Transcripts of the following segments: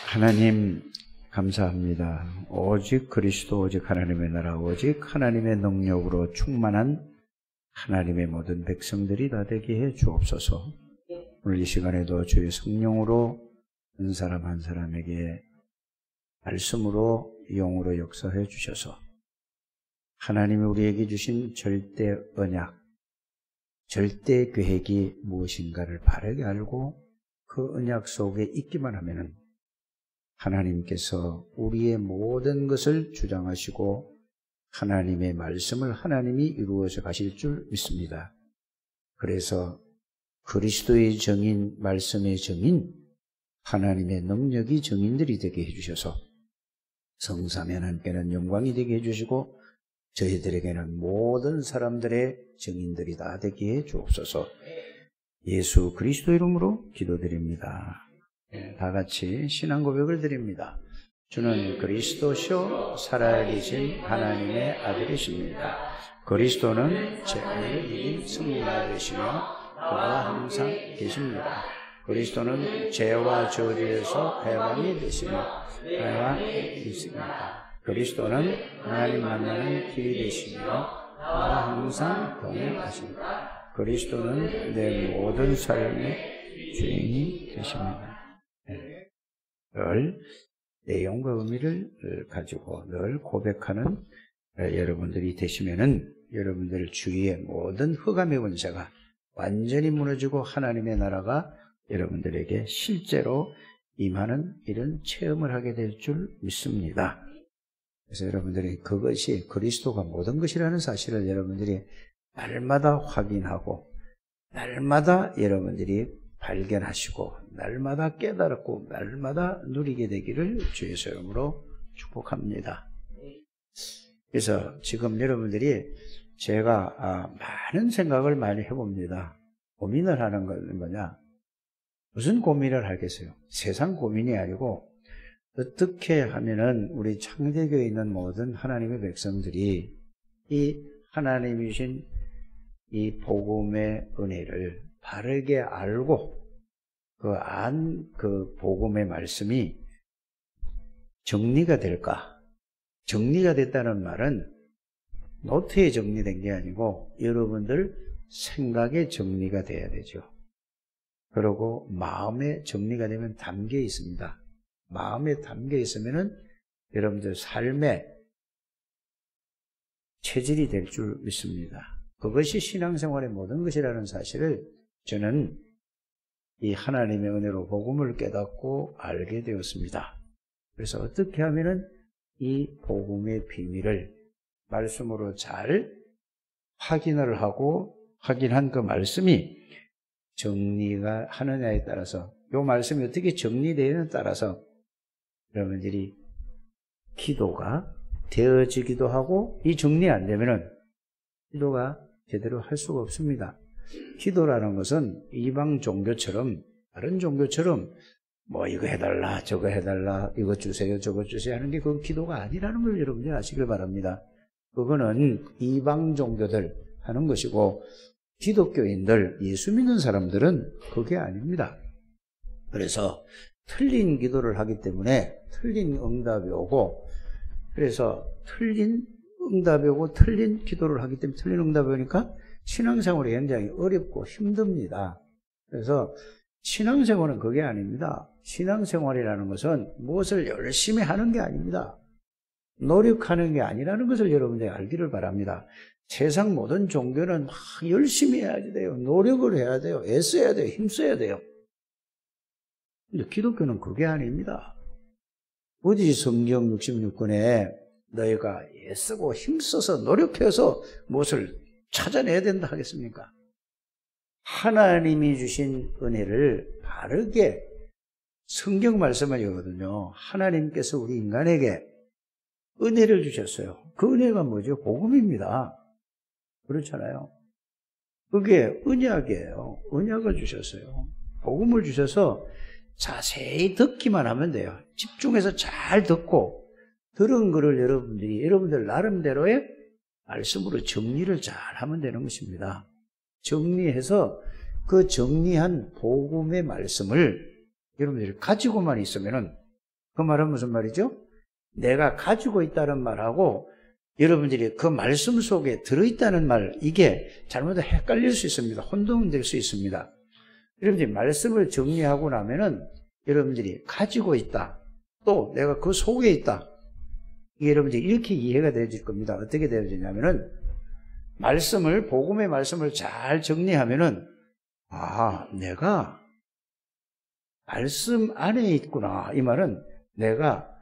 하나님 감사합니다. 오직 그리스도, 오직 하나님의 나라, 오직 하나님의 능력으로 충만한 하나님의 모든 백성들이 다 되게 해 주옵소서. 오늘 이 시간에도 주의 성령으로 한 사람 한 사람에게 말씀으로 영으로 역사해 주셔서 하나님이 우리에게 주신 절대 언약, 절대 계획이 무엇인가를 바르게 알고 그 언약 속에 있기만 하면은 하나님께서 우리의 모든 것을 주장하시고 하나님의 말씀을 하나님이 이루어져 가실 줄 믿습니다. 그래서 그리스도의 정인, 말씀의 정인, 하나님의 능력이 정인들이 되게 해주셔서 성삼위 하나님께는 영광이 되게 해주시고 저희들에게는 모든 사람들의 정인들이 다 되게 해 주옵소서. 예수 그리스도 이름으로 기도드립니다. 다 같이 신앙 고백을 드립니다. 주는 그리스도시요 살아계신 하나님의 아들이십니다. 그리스도는 죄를 이긴 승리가 되시며 그가 항상 계십니다. 그리스도는 죄와 저주에서 해방이 되시며 해방 있습니다. 그리스도는 하나님 만나는 길이 되시며 나와 항상 동행하십니다. 그리스도는 내 모든 삶의 주인이 되십니다. 늘 내용과 의미를 가지고 늘 고백하는 여러분들이 되시면은 여러분들 주위의 모든 흑암의 권세가 완전히 무너지고 하나님의 나라가 여러분들에게 실제로 임하는 이런 체험을 하게 될 줄 믿습니다. 그래서 여러분들이 그것이 그리스도가 모든 것이라는 사실을 여러분들이 날마다 확인하고 날마다 여러분들이 발견하시고 날마다 깨달았고 날마다 누리게 되기를 주의 이름으로 축복합니다. 그래서 지금 여러분들이 제가 많은 생각을 많이 해봅니다. 고민을 하는 건 뭐냐? 무슨 고민을 하겠어요? 세상 고민이 아니고 어떻게 하면은 우리 창대교에 있는 모든 하나님의 백성들이 이 하나님이 주신 이 복음의 은혜를 바르게 알고 그 복음의 말씀이 정리가 될까? 정리가 됐다는 말은 노트에 정리된 게 아니고 여러분들 생각에 정리가 돼야 되죠. 그리고 마음에 정리가 되면 담겨 있습니다. 마음에 담겨 있으면은 여러분들 삶의 체질이 될 줄 믿습니다. 그것이 신앙생활의 모든 것이라는 사실을 저는 이 하나님의 은혜로 복음을 깨닫고 알게 되었습니다. 그래서 어떻게 하면은 이 복음의 비밀을 말씀으로 잘 확인을 하고 확인한 그 말씀이 정리가 하느냐에 따라서 이 말씀이 어떻게 정리되느냐에 따라서 여러분들이 기도가 되어지기도 하고 이 정리 안 되면은 기도가 제대로 할 수가 없습니다. 기도라는 것은 이방 종교처럼 다른 종교처럼 뭐 이거 해달라 저거 해달라 이거 주세요 저거 주세요 하는 게 그건 기도가 아니라는 걸 여러분들이 아시길 바랍니다. 그거는 이방 종교들 하는 것이고 기독교인들 예수 믿는 사람들은 그게 아닙니다. 그래서 틀린 기도를 하기 때문에 틀린 응답이 오고 그래서 틀린 응답이 오고 틀린 기도를 하기 때문에 틀린 응답이 오니까 신앙생활이 굉장히 어렵고 힘듭니다. 그래서 신앙생활은 그게 아닙니다. 신앙생활이라는 것은 무엇을 열심히 하는 게 아닙니다. 노력하는 게 아니라는 것을 여러분들이 알기를 바랍니다. 세상 모든 종교는 막 열심히 해야 돼요. 노력을 해야 돼요. 애써야 돼요. 힘써야 돼요. 근데 기독교는 그게 아닙니다. 어디 성경 66권에 너희가 애쓰고 힘써서 노력해서 무엇을 찾아내야 된다 하겠습니까? 하나님이 주신 은혜를 바르게 성경 말씀이거든요. 하나님께서 우리 인간에게 은혜를 주셨어요. 그 은혜가 뭐죠? 복음입니다. 그렇잖아요. 그게 언약이에요. 언약을 주셨어요. 복음을 주셔서 자세히 듣기만 하면 돼요. 집중해서 잘 듣고 들은 거를 여러분들 나름대로의 말씀으로 정리를 잘 하면 되는 것입니다. 정리해서 그 정리한 복음의 말씀을 여러분들이 가지고만 있으면은 그 말은 무슨 말이죠? 내가 가지고 있다는 말하고 여러분들이 그 말씀 속에 들어있다는 말, 이게 잘못 헷갈릴 수 있습니다. 혼동될 수 있습니다. 여러분들이 말씀을 정리하고 나면은 여러분들이 가지고 있다, 또 내가 그 속에 있다, 이게 여러분들이 이렇게 이해가 되어질 겁니다. 어떻게 되어지냐면은 말씀을, 복음의 말씀을 잘 정리하면은 내가 말씀 안에 있구나. 이 말은 내가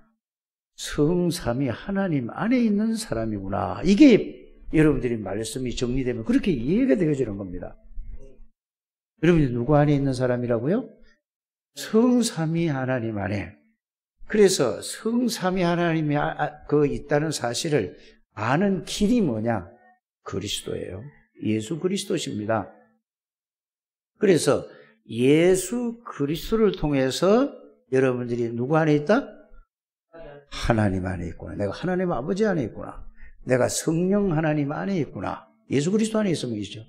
성삼위 하나님 안에 있는 사람이구나. 이게 여러분들이 말씀이 정리되면 그렇게 이해가 되어지는 겁니다. 여러분이 누구 안에 있는 사람이라고요? 성삼위 하나님 안에. 그래서 성삼위 하나님이 있다는 사실을 아는 길이 뭐냐? 그리스도예요. 예수 그리스도십니다. 그래서 예수 그리스도를 통해서 여러분들이 누구 안에 있다? 하나님 안에 있구나. 내가 하나님 아버지 안에 있구나. 내가 성령 하나님 안에 있구나. 예수 그리스도 안에 있으면 이죠.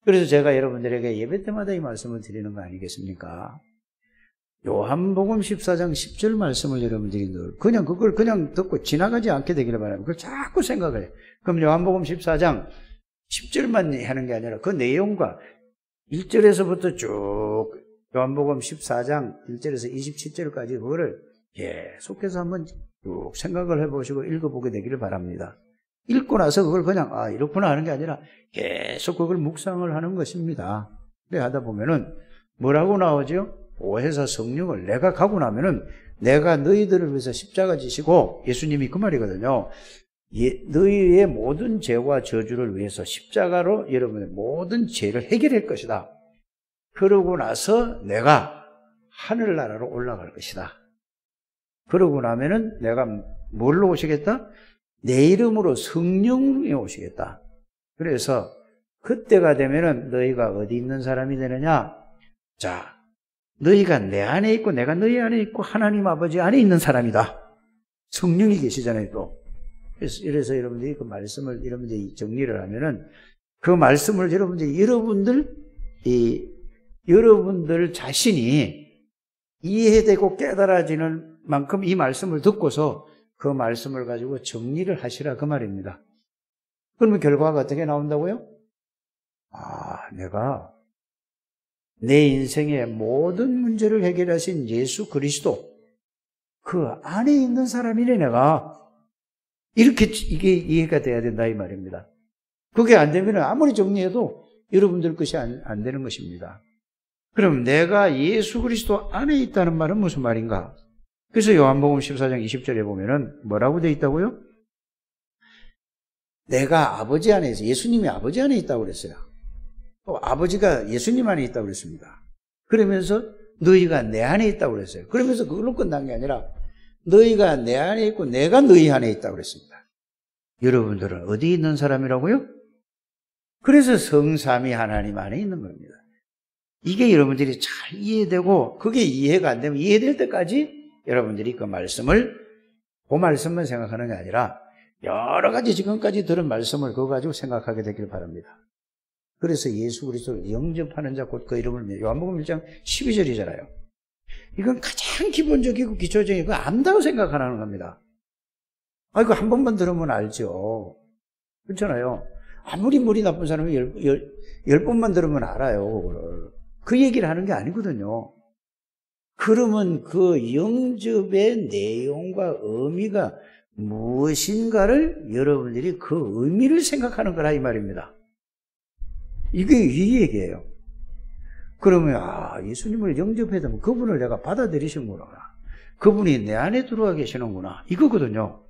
그래서 제가 여러분들에게 예배 때마다 이 말씀을 드리는 거 아니겠습니까? 요한복음 14장 10절 말씀을 여러분들이 늘 그걸 그냥 듣고 지나가지 않게 되기를 바랍니다. 그걸 자꾸 생각을 해요. 그럼 요한복음 14장 10절만 하는 게 아니라 그 내용과 1절에서부터 쭉 요한복음 14장 1절에서 27절까지 그거를 계속해서 한번 쭉 생각을 해보시고 읽어보게 되기를 바랍니다. 읽고 나서 그걸 그냥 이렇구나 하는 게 아니라 계속 그걸 묵상을 하는 것입니다. 그래 하다 보면은 뭐라고 나오죠? 보혜사 성령을 내가 가고 나면은 내가 너희들을 위해서 십자가 지시고, 예수님이 그 말이거든요. 너희의 모든 죄와 저주를 위해서 십자가로 여러분의 모든 죄를 해결할 것이다. 그러고 나서 내가 하늘나라로 올라갈 것이다. 그러고 나면은 내가 뭘로 오시겠다? 내 이름으로 성령이 오시겠다. 그래서 그때가 되면은 너희가 어디 있는 사람이 되느냐? 자, 너희가 내 안에 있고 내가 너희 안에 있고 하나님 아버지 안에 있는 사람이다. 성령이 계시잖아요, 또. 그래서 여러분들이 그 말씀을 여러분들이 정리를 하면은 그 말씀을 여러분들 자신이 이해되고 깨달아지는 만큼 이 말씀을 듣고서 그 말씀을 가지고 정리를 하시라 그 말입니다. 그러면 결과가 어떻게 나온다고요? 내가 내 인생의 모든 문제를 해결하신 예수 그리스도 그 안에 있는 사람이네 내가. 이렇게 이게 이해가 돼야 된다 이 말입니다. 그게 안 되면 아무리 정리해도 여러분들 것이 안 되는 것입니다. 그럼 내가 예수 그리스도 안에 있다는 말은 무슨 말인가? 그래서 요한복음 14장 20절에 보면은 뭐라고 되어 있다고요? 내가 아버지 안에 있어. 예수님이 아버지 안에 있다고 그랬어요. 또 아버지가 예수님 안에 있다고 그랬습니다. 그러면서 너희가 내 안에 있다고 그랬어요. 그러면서 그걸로 끝난 게 아니라 너희가 내 안에 있고 내가 너희 안에 있다고 그랬습니다. 여러분들은 어디 있는 사람이라고요? 그래서 성삼위 하나님 안에 있는 겁니다. 이게 여러분들이 잘 이해되고, 그게 이해가 안 되면 이해될 때까지 여러분들이 그 말씀만 생각하는 게 아니라 여러 가지 지금까지 들은 말씀을 그거 가지고 생각하게 되길 바랍니다. 그래서 예수 그리스도를 영접하는 자 곧 그 이름을 요한복음 1장 12절이잖아요. 이건 가장 기본적이고 기초적이고 안다고 생각하는 겁니다. 이거 한 번만 들으면 알죠. 그렇잖아요. 아무리 머리 나쁜 사람이 열 번만 들으면 알아요. 그거를. 그 얘기를 하는 게 아니거든요. 그러면 그 영접의 내용과 의미가 무엇인가를 여러분들이 그 의미를 생각하는 거라 이 말입니다. 이게 이 얘기예요. 그러면 예수님을 영접해야 되면 그분을 내가 받아들이시는구나. 그분이 내 안에 들어와 계시는구나. 이거거든요.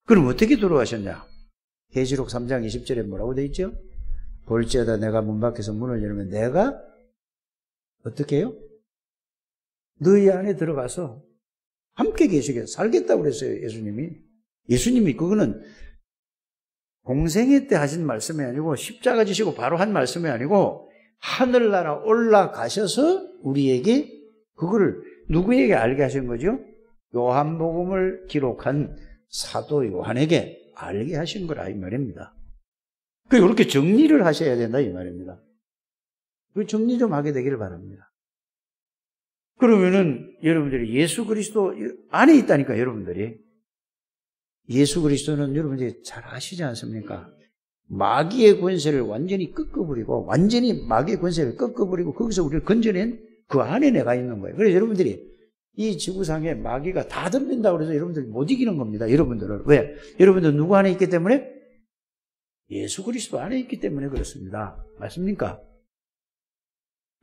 그럼 어떻게 들어가셨냐? 계시록 3장 20절에 뭐라고 되어 있죠? 볼지어다 내가 문 밖에서 문을 열면 내가 어떻게 해요? 너희 안에 들어가서 함께 계시게 살겠다고 그랬어요. 예수님이 그거는 공생애 때 하신 말씀이 아니고 십자가 지시고 바로 한 말씀이 아니고 하늘나라 올라가셔서 우리에게 그거를 누구에게 알게 하신 거죠? 요한복음을 기록한 사도 요한에게 알게 하신 거라 이 말입니다. 그렇게 정리를 하셔야 된다 이 말입니다. 그 정리 좀 하게 되기를 바랍니다. 그러면은 여러분들이 예수 그리스도 안에 있다니까, 여러분들이. 예수 그리스도는 여러분들이 잘 아시지 않습니까? 마귀의 권세를 완전히 꺾어버리고, 완전히 마귀의 권세를 꺾어버리고, 거기서 우리를 건져낸 그 안에 내가 있는 거예요. 그래서 여러분들이 이 지구상에 마귀가 다 덤빈다고 해서 여러분들이 못 이기는 겁니다. 여러분들을. 왜? 여러분들 누구 안에 있기 때문에? 예수 그리스도 안에 있기 때문에 그렇습니다. 맞습니까?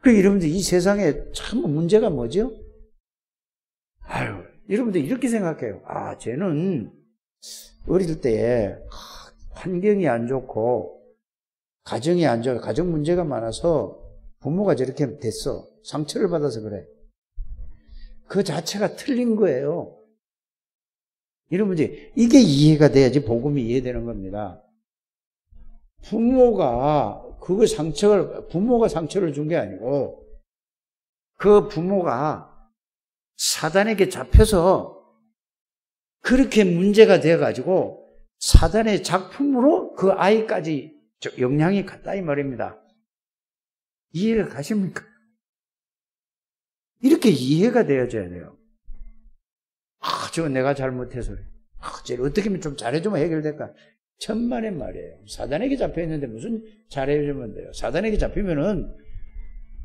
그러니까 여러분들 이 세상에 참 문제가 뭐죠? 아유, 여러분들 이렇게 생각해요. 아, 쟤는 어릴 때에 환경이 안 좋고 가정이 안 좋아, 가정 문제가 많아서 부모가 저렇게 됐어. 상처를 받아서 그래. 그 자체가 틀린 거예요. 여러분들 이게 이해가 돼야지 복음이 이해되는 겁니다. 부모가 상처를 준 게 아니고 그 부모가 사단에게 잡혀서 그렇게 문제가 되어가지고 사단의 작품으로 그 아이까지 영향이 갔다 이 말입니다. 이해가 가십니까? 이렇게 이해가 되어져야 돼요. 아, 저건 내가 잘못해서 그래. 아, 쟤를 어떻게 하면 좀 잘해주면 해결될까? 천만의 말이에요. 사단에게 잡혀있는데 무슨 잘해주면 돼요. 사단에게 잡히면은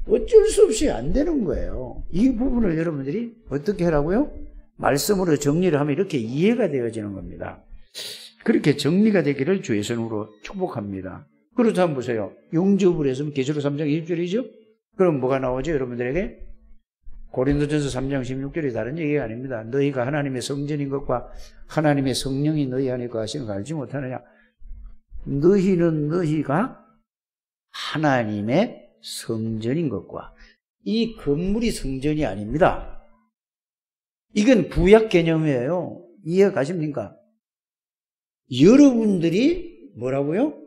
어쩔 수 없이 안 되는 거예요. 이 부분을 여러분들이 어떻게 하라고요? 말씀으로 정리를 하면 이렇게 이해가 되어지는 겁니다. 그렇게 정리가 되기를 주의 손으로 축복합니다. 그렇다면 보세요. 용접을 했으면 계시록 3장 20절이죠? 그럼 뭐가 나오죠? 여러분들에게? 고린도전서 3장 16절이 다른 얘기가 아닙니다. 너희가 하나님의 성전인 것과 하나님의 성령이 너희 안에 거하시는 걸 알지 못하느냐? 너희는 너희가 하나님의 성전인 것과 이 건물이 성전이 아닙니다. 이건 구약 개념이에요. 이해 가십니까? 여러분들이 뭐라고요?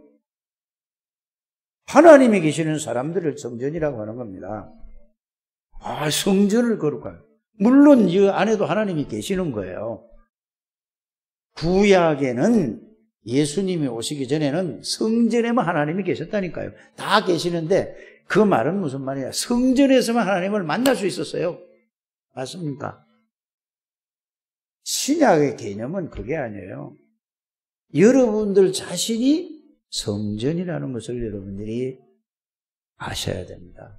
하나님이 계시는 사람들을 성전이라고 하는 겁니다. 아, 성전을 거룩하게. 물론 이 안에도 하나님이 계시는 거예요. 구약에는 예수님이 오시기 전에는 성전에만 하나님이 계셨다니까요. 다 계시는데 그 말은 무슨 말이냐? 성전에서만 하나님을 만날 수 있었어요. 맞습니까? 신약의 개념은 그게 아니에요. 여러분들 자신이 성전이라는 것을 여러분들이 아셔야 됩니다.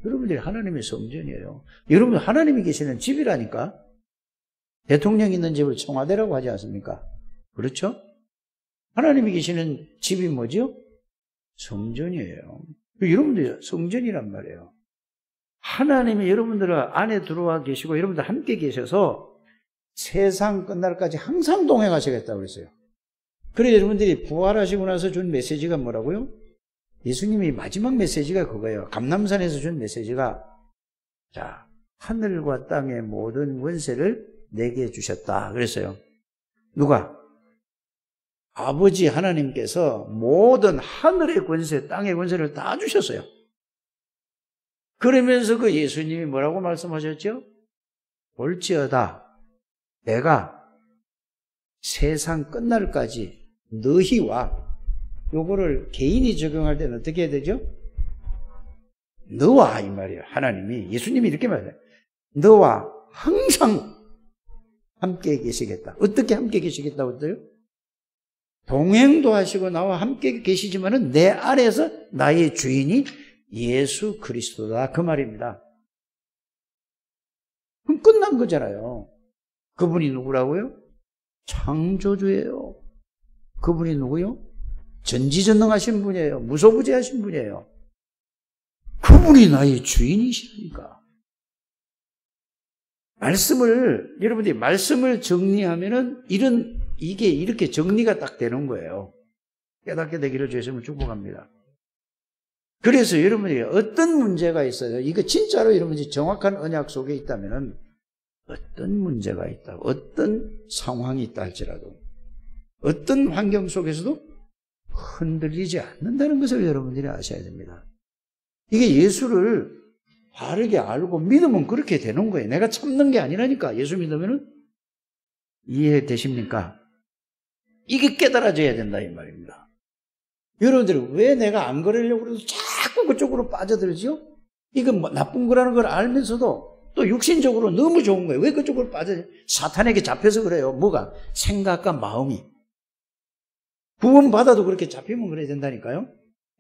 여러분들이 하나님의 성전이에요. 여러분 하나님이 계시는 집이라니까. 대통령이 있는 집을 청와대라고 하지 않습니까? 그렇죠? 하나님이 계시는 집이 뭐죠? 성전이에요. 여러분들이 성전이란 말이에요. 하나님이 여러분들 안에 들어와 계시고 여러분들 함께 계셔서 세상 끝날까지 항상 동행하시겠다고 그랬어요. 그래서 여러분들이 부활하시고 나서 준 메시지가 뭐라고요? 예수님이 마지막 메시지가 그거예요. 감람산에서 준 메시지가 자, 하늘과 땅의 모든 권세를 내게 주셨다 그랬어요. 누가? 아버지 하나님께서 모든 하늘의 권세, 땅의 권세를 다 주셨어요. 그러면서 그 예수님이 뭐라고 말씀하셨죠? 볼지어다 내가 세상 끝날까지 너희와 요거를 개인이 적용할 때는 어떻게 해야 되죠? 너와 이 말이에요. 하나님이 예수님이 이렇게 말해요. 너와 항상 함께 계시겠다. 어떻게 함께 계시겠다고 했어요? 동행도 하시고 나와 함께 계시지만은 내 안에서 나의 주인이 예수 그리스도다 그 말입니다. 그럼 끝난 거잖아요. 그분이 누구라고요? 창조주예요. 그분이 누구요? 전지전능하신 분이에요. 무소부재하신 분이에요. 그분이 나의 주인이시니까. 여러분들이 말씀을 정리하면은 이게 이렇게 정리가 딱 되는 거예요. 깨닫게 되기를 주시면 축복합니다. 그래서 여러분이 어떤 문제가 있어요. 이거 진짜로 여러분이 정확한 언약 속에 있다면은 어떤 문제가 있다, 어떤 상황이 있다 할지라도 어떤 환경 속에서도 흔들리지 않는다는 것을 여러분들이 아셔야 됩니다. 이게 예수를 바르게 알고 믿으면 그렇게 되는 거예요. 내가 참는 게 아니라니까. 예수 믿으면은 이해되십니까? 이게 깨달아져야 된다 이 말입니다. 여러분들이 왜 내가 안 그러려고 해도 자꾸 그쪽으로 빠져들죠? 이건 뭐 나쁜 거라는 걸 알면서도 또 또 육신적으로 너무 좋은 거예요. 왜 그쪽으로 빠져요? 사탄에게 잡혀서 그래요. 뭐가? 생각과 마음이. 구원받아도 그렇게 잡히면 그래야 된다니까요.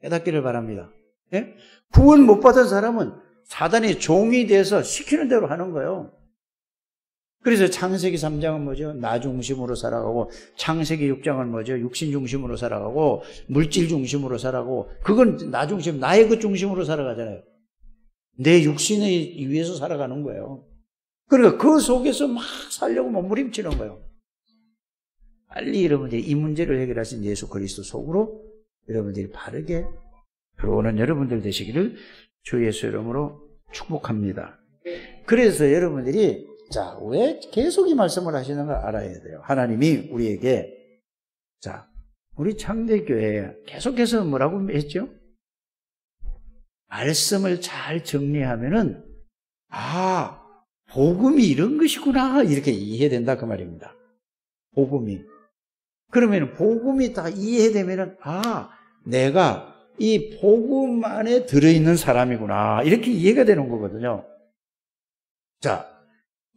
깨닫기를 바랍니다. 예? 구원 못 받은 사람은 사단의 종이 돼서 시키는 대로 하는 거예요. 그래서 창세기 3장은 뭐죠? 나 중심으로 살아가고, 창세기 6장은 뭐죠? 육신 중심으로 살아가고, 물질 중심으로 살아가고, 그건 나 중심, 나의 것 중심으로 살아가잖아요. 내 육신에 위해서 살아가는 거예요. 그러니까 그 속에서 막 살려고 몸부림치는 거예요. 빨리 여러분들이 이 문제를 해결하신 예수 그리스도 속으로 여러분들이 바르게 들어오는 여러분들 되시기를 주 예수 이름으로 축복합니다. 그래서 여러분들이 자, 왜 계속 이 말씀을 하시는 걸 알아야 돼요. 하나님이 우리에게 자, 우리 창대교회에 계속해서 뭐라고 했죠? 말씀을 잘 정리하면은 아, 복음이 이런 것이구나 이렇게 이해된다 그 말입니다. 복음이. 그러면 복음이 다 이해되면은 아, 내가 이 복음 안에 들어있는 사람이구나 이렇게 이해가 되는 거거든요. 자,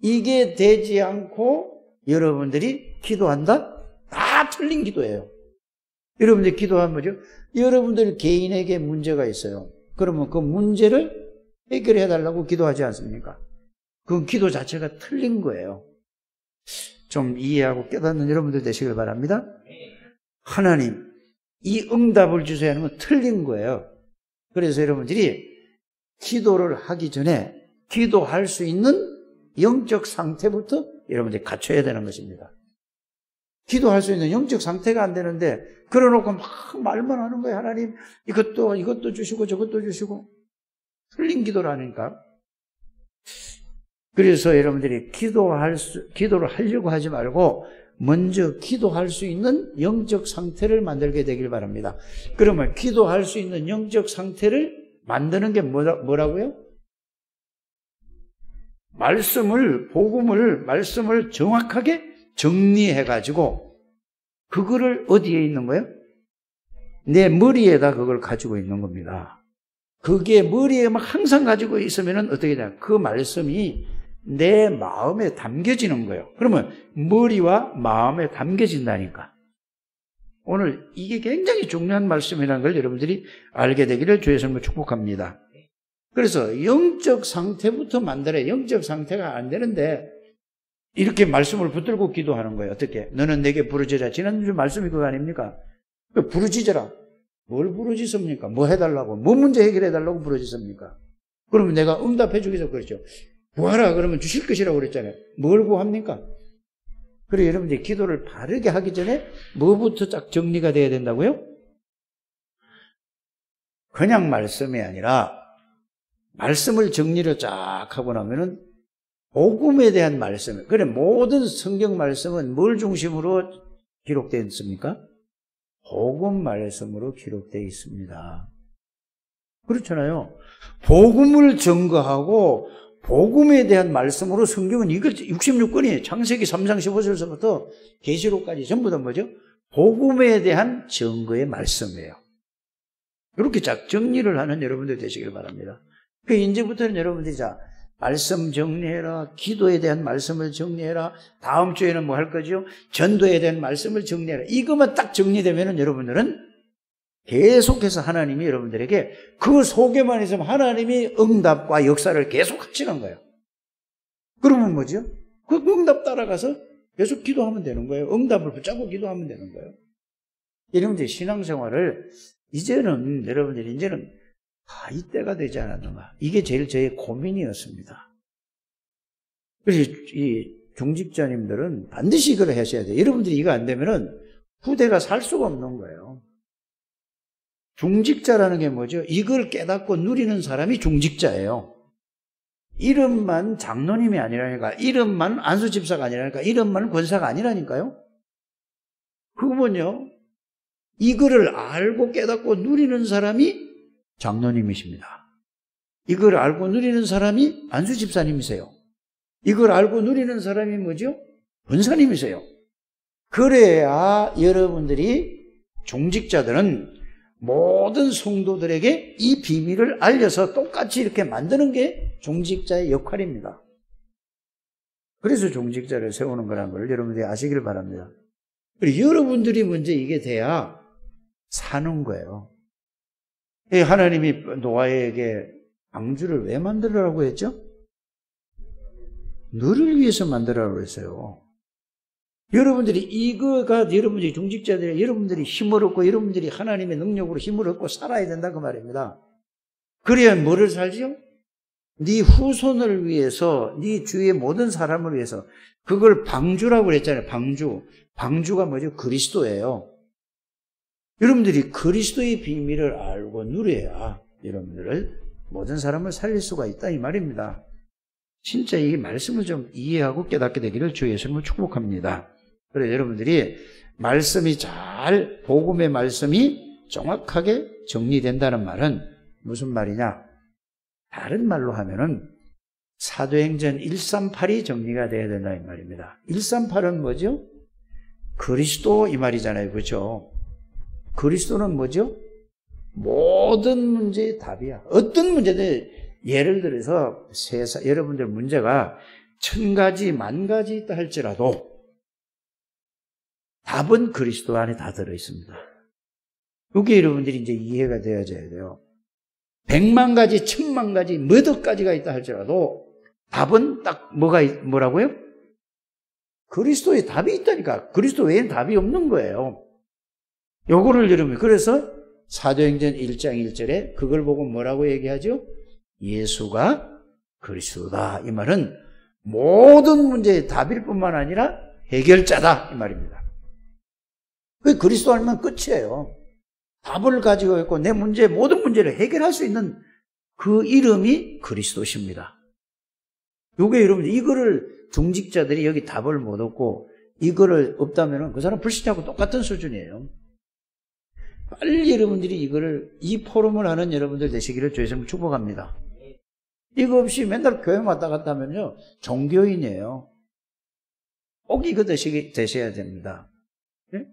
이게 되지 않고 여러분들이 기도한다? 다 틀린 기도예요. 여러분들이 기도하면 뭐죠? 여러분들 개인에게 문제가 있어요. 그러면 그 문제를 해결해 달라고 기도하지 않습니까? 그 기도 자체가 틀린 거예요. 좀 이해하고 깨닫는 여러분들 되시길 바랍니다. 하나님, 이 응답을 주셔야 하는 건 틀린 거예요. 그래서 여러분들이 기도를 하기 전에 기도할 수 있는 영적 상태부터 여러분들이 갖춰야 되는 것입니다. 기도할 수 있는 영적 상태가 안 되는데 그러놓고 막 말만 하는 거예요. 하나님 이것도 주시고 저것도 주시고 틀린 기도를 하니까. 그래서 여러분들이 기도를 하려고 하지 말고 먼저 기도할 수 있는 영적 상태를 만들게 되길 바랍니다. 그러면 기도할 수 있는 영적 상태를 만드는 게 뭐라고요? 말씀을 정확하게 정리해가지고, 그거를 어디에 있는 거예요? 내 머리에다 그걸 가지고 있는 겁니다. 그게 머리에만 항상 가지고 있으면 어떻게 되냐? 그 말씀이 내 마음에 담겨지는 거예요. 그러면 머리와 마음에 담겨진다니까. 오늘 이게 굉장히 중요한 말씀이라는 걸 여러분들이 알게 되기를 주의 이름으로 축복합니다. 그래서 영적 상태부터 만들어야 영적 상태가 안 되는데 이렇게 말씀을 붙들고 기도하는 거예요. 어떻게? 너는 내게 부르짖으라. 지난주 말씀이 그거 아닙니까? 부르짖으라. 뭘 부르짖습니까? 뭐 해달라고? 뭐 문제 해결해달라고 부르짖습니까? 그러면 내가 응답해 주기 위해서 그랬죠. 구하라 그러면 주실 것이라고 그랬잖아요. 뭘 구합니까? 그래 여러분들이 기도를 바르게 하기 전에 뭐부터 딱 정리가 돼야 된다고요? 그냥 말씀이 아니라 말씀을 정리를 쫙 하고 나면은 복음에 대한 말씀. 그래 모든 성경 말씀은 뭘 중심으로 기록되어 있습니까? 복음 말씀으로 기록되어 있습니다. 그렇잖아요. 복음을 증거하고 복음에 대한 말씀으로 성경은 이거 66권이 창세기 3장 15절서부터 계시록까지 전부 다 뭐죠? 복음에 대한 증거의 말씀이에요. 이렇게 쫙 정리를 하는 여러분들 되시길 바랍니다. 그 이제부터는 여러분들이 자 말씀 정리해라, 기도에 대한 말씀을 정리해라, 다음 주에는 뭐 할 거죠? 전도에 대한 말씀을 정리해라. 이것만 딱 정리되면은 여러분들은 계속해서 하나님이 여러분들에게 그 속에만 있으면 하나님이 응답과 역사를 계속 하시는 거예요. 그러면 뭐죠? 그 응답 따라가서 계속 기도하면 되는 거예요. 응답을 붙잡고 기도하면 되는 거예요. 여러분들 신앙생활을 이제는 여러분들이 이제는 이때가 되지 않았는가. 이게 제일 저의 고민이었습니다. 그래서 이 중직자님들은 반드시 이걸 하셔야 돼요. 여러분들이 이거 안 되면은 후대가 살 수가 없는 거예요. 중직자라는 게 뭐죠? 이걸 깨닫고 누리는 사람이 중직자예요. 이름만 장로님이 아니라니까, 이름만 안수집사가 아니라니까, 이름만 권사가 아니라니까요. 그거는요, 이거를 알고 깨닫고 누리는 사람이 장로님이십니다. 이걸 알고 누리는 사람이 안수집사님이세요. 이걸 알고 누리는 사람이 뭐죠? 권사님이세요. 그래야 여러분들이 중직자들은 모든 성도들에게 이 비밀을 알려서 똑같이 이렇게 만드는 게 중직자의 역할입니다. 그래서 종직자를 세우는 거라는 걸 여러분들이 아시길 바랍니다. 그리고 여러분들이 먼저 이게 돼야 사는 거예요. 하나님이 노아에게 방주를 왜 만들으라고 했죠? 너를 위해서 만들으라고 했어요. 여러분들이 이거가 여러분들이 종직자들이 여러분들이 힘을 얻고 여러분들이 하나님의 능력으로 힘을 얻고 살아야 된다 그 말입니다. 그래야 뭐를 살죠? 네 후손을 위해서, 네 주위의 모든 사람을 위해서. 그걸 방주라고 그랬잖아요. 방주. 방주가 뭐죠? 그리스도예요. 여러분들이 그리스도의 비밀을 알고 누려야 여러분들을 모든 사람을 살릴 수가 있다 이 말입니다. 진짜 이 말씀을 좀 이해하고 깨닫게 되기를 주 예수님을 축복합니다. 그래서 여러분들이 말씀이 잘, 복음의 말씀이 정확하게 정리된다는 말은 무슨 말이냐? 다른 말로 하면은 사도행전 138이 정리가 돼야 된다 이 말입니다. 138은 뭐죠? 그리스도 이 말이잖아요. 그렇죠? 그리스도는 뭐죠? 모든 문제의 답이야. 어떤 문제든 예를 들어서 여러분들 문제가 1000가지, 10,000가지 있다 할지라도 답은 그리스도 안에 다 들어있습니다. 이게 여러분들이 이제 이해가 되어져야 돼요. 100,000,000가지, 10,000,000가지, 몇 억 가지가 있다 할지라도 답은 딱 뭐라고요? 그리스도의 답이 있다니까. 그리스도 외에는 답이 없는 거예요. 요거를 여러분, 그래서 사도행전 1장 1절에 그걸 보고 뭐라고 얘기하죠? 예수가 그리스도다. 이 말은 모든 문제의 답일 뿐만 아니라 해결자다. 이 말입니다. 그 그리스도 알면 끝이에요. 답을 가지고 있고 내 문제, 모든 문제를 해결할 수 있는 그 이름이 그리스도십니다. 요게 여러분, 이거를 중직자들이 여기 답을 못 얻고 이거를 없다면 그 사람 불신자하고 똑같은 수준이에요. 빨리 여러분들이 이 포럼을 하는 여러분들 되시기를 주의 이름으로 축복합니다. 이거 없이 맨날 교회 왔다 갔다 하면요, 종교인이에요. 꼭 이거 되셔야 됩니다. 네?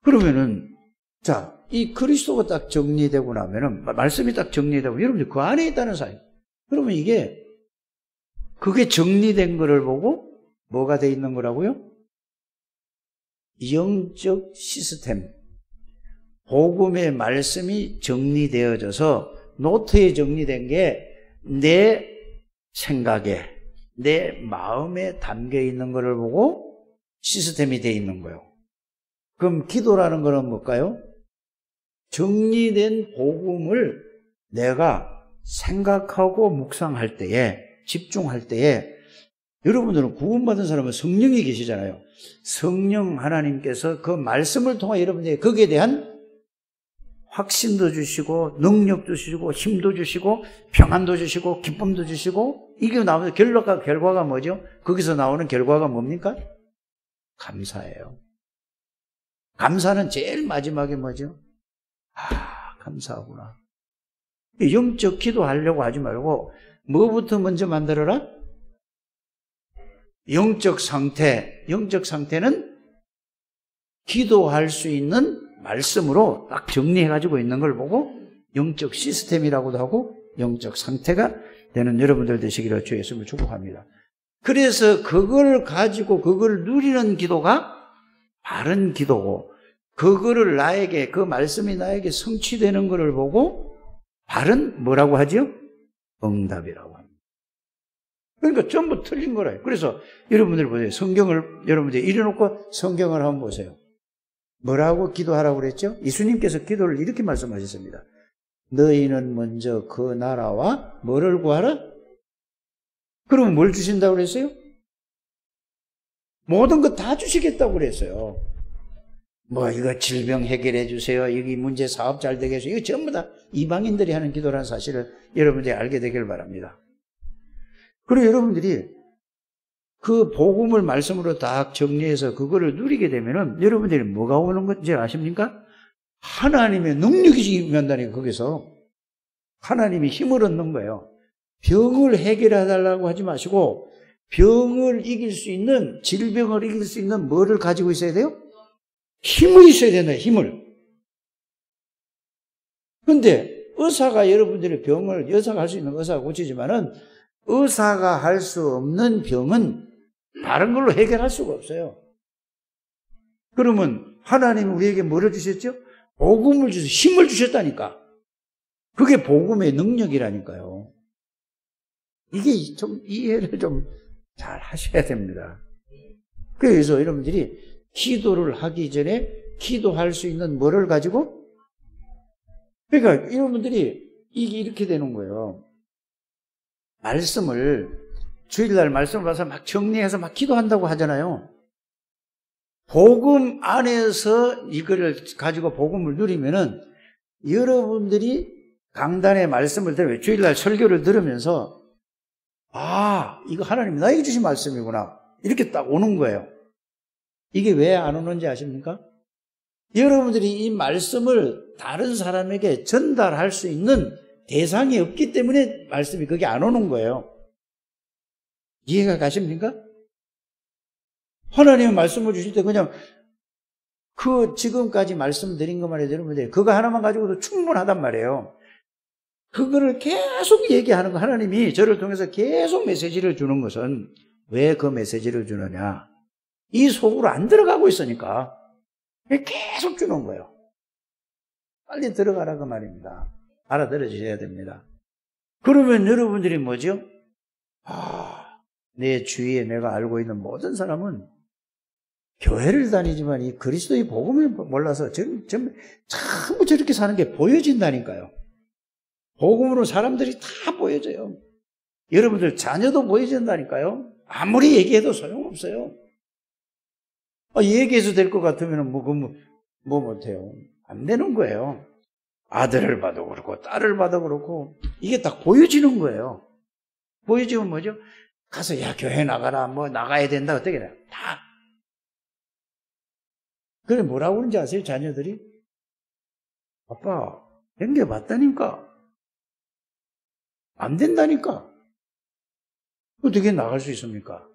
그러면은, 자, 이 그리스도가 딱 정리되고 나면은, 말씀이 딱 정리되고, 여러분들 그 안에 있다는 사실. 그러면 그게 정리된 거를 보고, 뭐가 돼 있는 거라고요? 영적 시스템. 복음의 말씀이 정리되어져서, 노트에 정리된 게 내 생각에, 내 마음에 담겨 있는 거를 보고 시스템이 돼 있는 거예요. 그럼 기도라는 거는 뭘까요? 정리된 복음을 내가 생각하고 묵상할 때에, 집중할 때에, 여러분들은 구원받은 사람은 성령이 계시잖아요. 성령 하나님께서 그 말씀을 통해 여러분들에게 거기에 대한 확신도 주시고, 능력도 주시고, 힘도 주시고, 평안도 주시고, 기쁨도 주시고, 이게 나오는 결과가 뭐죠? 거기서 나오는 결과가 뭡니까? 감사예요. 감사는 제일 마지막에 뭐죠? 감사하구나. 영적 기도하려고 하지 말고 뭐부터 먼저 만들어라? 영적 상태는 기도할 수 있는 말씀으로 딱 정리해가지고 있는 걸 보고 영적 시스템이라고도 하고 영적 상태가 되는 여러분들 되시기를 주 예수님을 축복합니다. 그래서 그걸 가지고 그걸 누리는 기도가 바른 기도고, 그거를 그 말씀이 나에게 성취되는 것을 보고 바른 뭐라고 하죠? 응답이라고 합니다. 그러니까 전부 틀린 거라요. 그래서 여러분들 보세요. 여러분들 이래놓고 성경을 한번 보세요. 뭐라고 기도하라고 그랬죠? 예수님께서 기도를 이렇게 말씀하셨습니다. 너희는 먼저 그 나라와 뭐를 구하라? 그러면 뭘 주신다고 그랬어요? 모든 거 다 주시겠다고 그랬어요. 이거 질병 해결해 주세요. 여기 문제 사업 잘 되게 해주세요. 이거 전부 다 이방인들이 하는 기도라는 사실을 여러분들이 알게 되길 바랍니다. 그리고 여러분들이 그 복음을 말씀으로 딱 정리해서 그거를 누리게 되면은 여러분들이 뭐가 오는 건지 아십니까? 하나님의 능력이 임한다니까. 거기서 하나님이 힘을 얻는 거예요. 병을 해결해달라고 하지 마시고 병을 이길 수 있는, 질병을 이길 수 있는 뭐를 가지고 있어야 돼요? 힘을 있어야 되나요? 힘을. 그런데 의사가 여러분들의 병을, 의사가 할 수 있는 의사가 고치지만은 의사가 할 수 없는 병은 다른 걸로 해결할 수가 없어요. 그러면 하나님이 우리에게 뭐를 주셨죠? 복음을 주셔서 힘을 주셨다니까. 그게 복음의 능력이라니까요. 이게 좀 이해를 좀 잘 하셔야 됩니다. 그래서 여러분들이 기도를 하기 전에 기도할 수 있는 뭐를 가지고? 그러니까 여러분들이 이게 이렇게 되는 거예요. 말씀을 주일날 말씀을 봐서 막 정리해서 막 기도한다고 하잖아요. 복음 안에서 이거를 가지고 복음을 누리면은 여러분들이 강단의 말씀을 들으면 주일날 설교를 들으면서 이거 하나님이 나에게 주신 말씀이구나 이렇게 딱 오는 거예요. 이게 왜 안 오는지 아십니까? 여러분들이 이 말씀을 다른 사람에게 전달할 수 있는 대상이 없기 때문에 말씀이 그게 안 오는 거예요. 이해가 가십니까? 하나님의 말씀을 주실 때 그냥 지금까지 말씀드린 것만 해도 여러분들 그거 하나만 가지고도 충분하단 말이에요. 그거를 계속 얘기하는 거, 하나님이 저를 통해서 계속 메시지를 주는 것은 왜 그 메시지를 주느냐? 이 속으로 안 들어가고 있으니까 계속 주는 거예요. 빨리 들어가라 그 말입니다. 알아들어 주셔야 됩니다. 그러면 여러분들이 뭐죠? 내 주위에 내가 알고 있는 모든 사람은 교회를 다니지만 이 그리스도의 복음을 몰라서 전부 저렇게 사는 게 보여진다니까요. 복음으로 사람들이 다 보여져요. 여러분들 자녀도 보여진다니까요. 아무리 얘기해도 소용없어요. 얘기해서 될 것 같으면 뭐 못해요. 안 되는 거예요. 아들을 봐도 그렇고 딸을 봐도 그렇고 이게 딱 보여지는 거예요. 보여지면 뭐죠? 가서 야 교회 나가라 뭐 나가야 된다 어떻게 해요? 다. 그래 뭐라고 그러는지 아세요? 자녀들이? 아빠 댕겨봤다니까. 안 된다니까. 어떻게 나갈 수 있습니까?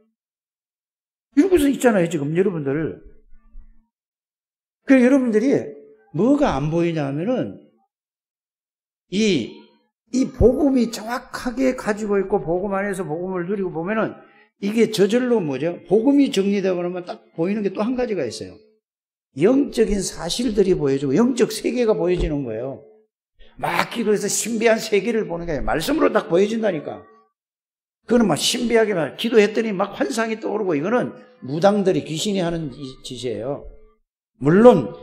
이러고서 있잖아요 지금 여러분들. 그래 여러분들이 뭐가 안 보이냐 하면은 이 복음이 정확하게 가지고 있고 복음 안에서 복음을 누리고 보면은 이게 저절로 뭐죠? 복음이 정리되고 그러면 딱 보이는 게 또 한 가지가 있어요. 영적인 사실들이 보여지고 영적 세계가 보여지는 거예요. 막 기도해서 신비한 세계를 보는 게 아니라 말씀으로 딱 보여진다니까. 그거는 막 신비하게 막 기도했더니 막 환상이 떠오르고 이거는 무당들이 귀신이 하는 짓이에요. 물론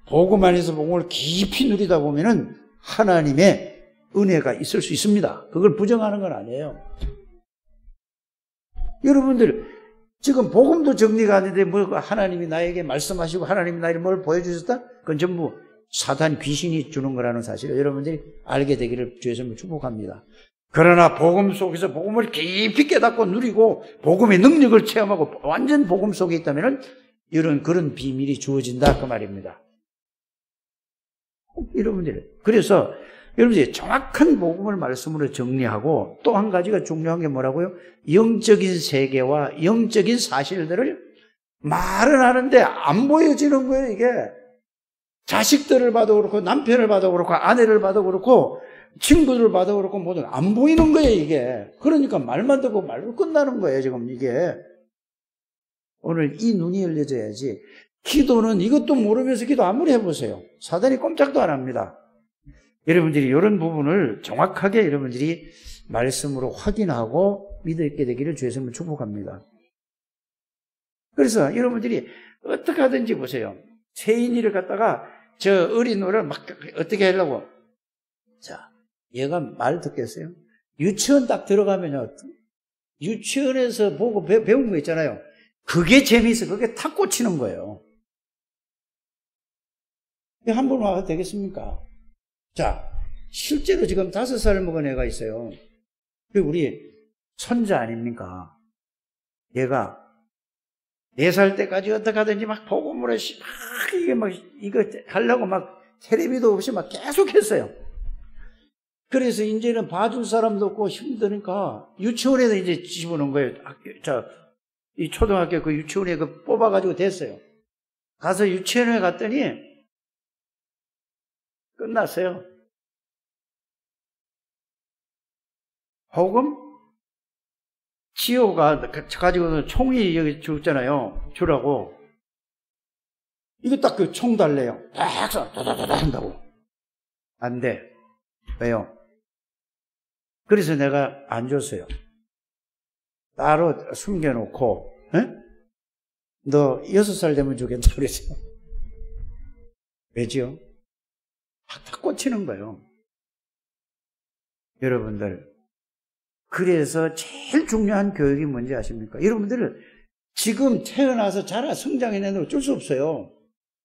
복음 안에서 복음을 깊이 누리다 보면은 하나님의 은혜가 있을 수 있습니다. 그걸 부정하는 건 아니에요. 여러분들 지금 복음도 정리가 안 되는데 뭐 하나님이 나에게 말씀하시고 하나님이 나에게 뭘 보여주셨다? 그건 전부 사단 귀신이 주는 거라는 사실을 여러분들이 알게 되기를 주에서 축복합니다. 그러나 복음 속에서 복음을 깊이 깨닫고 누리고 복음의 능력을 체험하고 완전 복음 속에 있다면 그런 비밀이 주어진다 그 말입니다. 여러분들 그래서 여러분들이 정확한 복음을 말씀으로 정리하고 또 한 가지가 중요한 게 뭐라고요? 영적인 세계와 영적인 사실들을 말은 하는데 안 보여지는 거예요 이게. 자식들을 봐도 그렇고 남편을 봐도 그렇고 아내를 봐도 그렇고 친구들을 봐도 그렇고 모두 안 보이는 거예요 이게. 그러니까 말만 듣고 말로 끝나는 거예요 지금 이게. 오늘 이 눈이 열려져야지. 기도는 이것도 모르면서 기도 아무리 해보세요. 사단이 꼼짝도 안 합니다. 여러분들이 이런 부분을 정확하게 여러분들이 말씀으로 확인하고 믿게 되기를 주의 이름으로 축복합니다. 그래서 여러분들이 어떻게 하든지 보세요. 세인이를 갖다가 저 어린이를 막 어떻게 하려고. 자, 얘가 말 듣겠어요? 유치원 딱 들어가면요. 유치원에서 보고 배운 거 있잖아요. 그게 재미있어. 그게 탁 꽂히는 거예요. 한 번 와도 되겠습니까? 자, 실제로 지금 5살 먹은 애가 있어요. 우리 손자 아닙니까? 얘가 4살 때까지 어떻게 하든지 막 복음으로 이거 하려고 막 텔레비도 없이 막 계속 했어요. 그래서 이제는 봐줄 사람도 없고 힘드니까 유치원에서 이제 집어넣은 거예요. 이 초등학교 그 유치원에 뽑아가지고 됐어요. 가서 유치원에 갔더니 끝났어요. 복음 지호가 가지고 총이 여기 죽잖아요. 주라고. 이거 딱 그 총 달래요. 딱 다다다다 한다고. 안 돼. 왜요? 그래서 내가 안 줬어요. 따로 숨겨놓고, 너 6살 되면 주겠다 그랬어요. 왜지요? 탁탁 꽂히는 거예요. 여러분들, 그래서 제일 중요한 교육이 뭔지 아십니까? 여러분들 지금 태어나서 자라 성장해내는 걸 어쩔 수 없어요.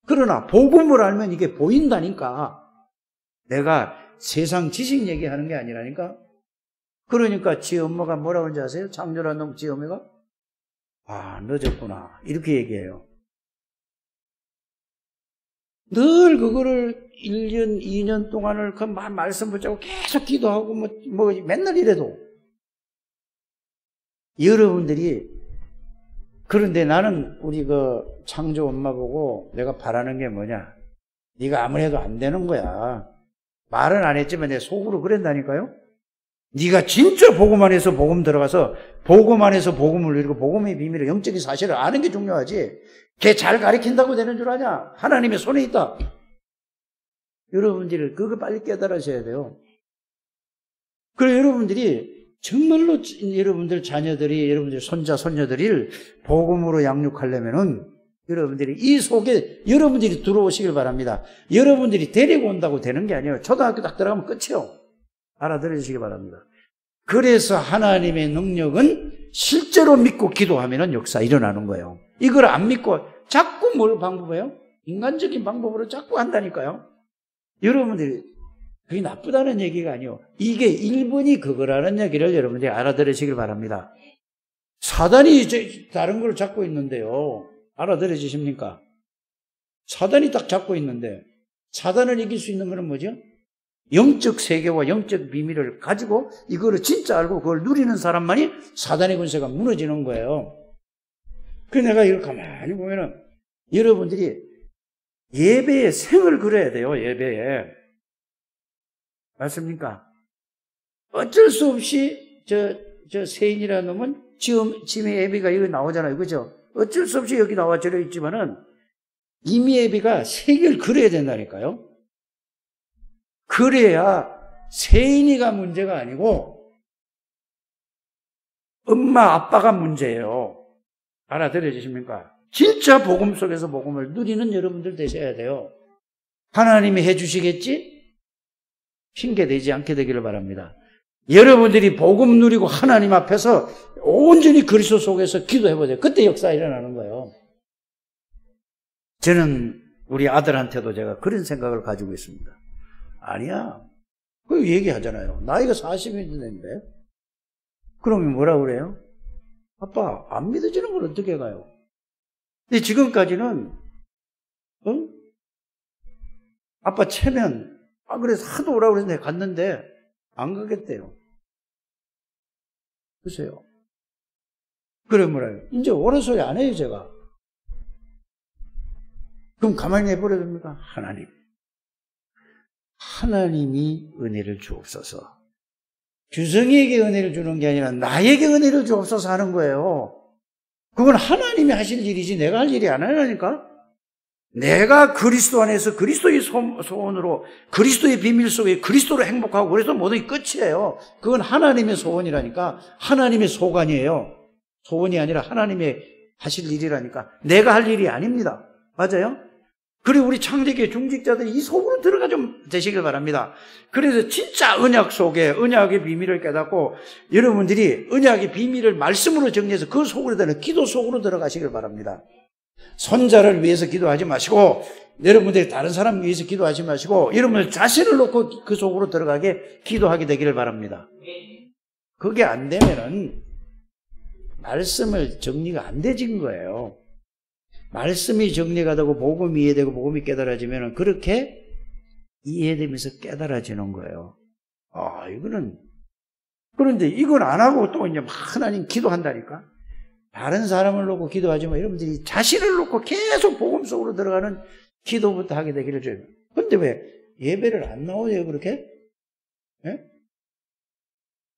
그러나 복음을 알면 이게 보인다니까. 내가 세상 지식 얘기하는 게 아니라니까. 그러니까 지 엄마가 뭐라고 하는지 아세요? 장렬한 놈 지 엄마가? 아, 늦었구나. 이렇게 얘기해요. 늘 그거를 1년, 2년 동안을 그 말씀 붙잡고 계속 기도하고 뭐 맨날 이래도. 여러분들이, 그런데 나는 우리 그 창조 엄마 보고 내가 바라는 게 뭐냐? 네가 아무리 해도 안 되는 거야. 말은 안 했지만 내 속으로 그랬다니까요? 네가 진짜 복음 안에서 복음 들어가서 복음 안에서 복음을 누리고 복음의 비밀을 영적인 사실을 아는 게 중요하지. 걔 잘 가르친다고 되는 줄 아냐? 하나님의 손에 있다. 여러분들이 그거 빨리 깨달으셔야 돼요. 그리고 여러분들이 정말로 여러분들 자녀들이, 여러분들 손자, 손녀들을 복음으로 양육하려면은 여러분들이 이 속에 여러분들이 들어오시길 바랍니다. 여러분들이 데리고 온다고 되는 게 아니에요. 초등학교 딱 들어가면 끝이에요. 알아들으시기 바랍니다. 그래서 하나님의 능력은 실제로 믿고 기도하면 역사 일어나는 거예요. 이걸 안 믿고 자꾸 뭘 방법해요? 인간적인 방법으로 자꾸 한다니까요. 여러분들이 그게 나쁘다는 얘기가 아니에요. 이게 1번이 그거라는 얘기를 여러분들이 알아들으시길 바랍니다. 사단이 이제 다른 걸 잡고 있는데요. 알아들으십니까? 사단이 딱 잡고 있는데 사단을 이길 수 있는 것은 뭐죠? 영적 세계와 영적 비밀을 가지고 이거를 진짜 알고 그걸 누리는 사람만이 사단의 권세가 무너지는 거예요. 그래서 내가 이걸 가만히 보면은 여러분들이 예배에 생을 그려야 돼요. 예배에. 맞습니까? 어쩔 수 없이 저 세인이라는 놈은 지미 예비가 여기 나오잖아요. 그죠? 어쩔 수 없이 여기 나와 저려 있지만은 이미 예비가 색을 그려야 된다니까요. 그래야 세인이가 문제가 아니고 엄마 아빠가 문제예요. 알아들으십니까? 진짜 복음 속에서 복음을 누리는 여러분들 되셔야 돼요. 하나님이 해주시겠지? 핑계대지 않게 되기를 바랍니다. 여러분들이 복음 누리고 하나님 앞에서 온전히 그리스도 속에서 기도해보세요. 그때 역사 일어나는 거예요. 저는 우리 아들한테도 제가 그런 생각을 가지고 있습니다. 아니야. 그 얘기하잖아요. 나이가 40이 됐는데. 그러면 뭐라고 그래요? 아빠, 안 믿어지는 걸 어떻게 가요? 근데 지금까지는, 아빠 체면, 그래서 하도 오라고 그랬는데 갔는데, 안 가겠대요. 보세요. 그래, 뭐라요? 이제 오랜 소리 안 해요, 제가. 그럼 가만히 내버려 둡니까? 하나님이 은혜를 주옵소서. 규성이에게 은혜를 주는 게 아니라 나에게 은혜를 주옵소서 하는 거예요. 그건 하나님이 하실 일이지 내가 할 일이 아니라니까. 내가 그리스도 안에서 그리스도의 소원으로 그리스도의 비밀 속에 그리스도로 행복하고 그래서 모든 게 끝이에요. 그건 하나님의 소원이라니까. 하나님의 소관이에요. 소원이 아니라 하나님의 하실 일이라니까. 내가 할 일이 아닙니다. 맞아요? 그리고 우리 창세기의 중직자들이 이 속으로 들어가 좀 되시길 바랍니다. 그래서 진짜 언약 속에 언약의 비밀을 깨닫고 여러분들이 언약의 비밀을 말씀으로 정리해서 그 속으로 들어가 기도 속으로 들어가시길 바랍니다. 손자를 위해서 기도하지 마시고 여러분들이 다른 사람 위해서 기도하지 마시고 여러분들 자신을 놓고 그 속으로 들어가게 기도하게 되기를 바랍니다. 그게 안 되면은 말씀을 정리가 안 되진 거예요. 말씀이 정리가 되고 복음이 이해되고 복음이 깨달아지면 그렇게 이해되면서 깨달아지는 거예요. 이거는 그런데 이건 안 하고 또 이제 막 하나님 기도한다니까. 다른 사람을 놓고 기도하지 마. 여러분들이 자신을 놓고 계속 복음 속으로 들어가는 기도부터 하게 되기를 줘요. 그런데 왜 예배를 안 나오세요 그렇게? 예?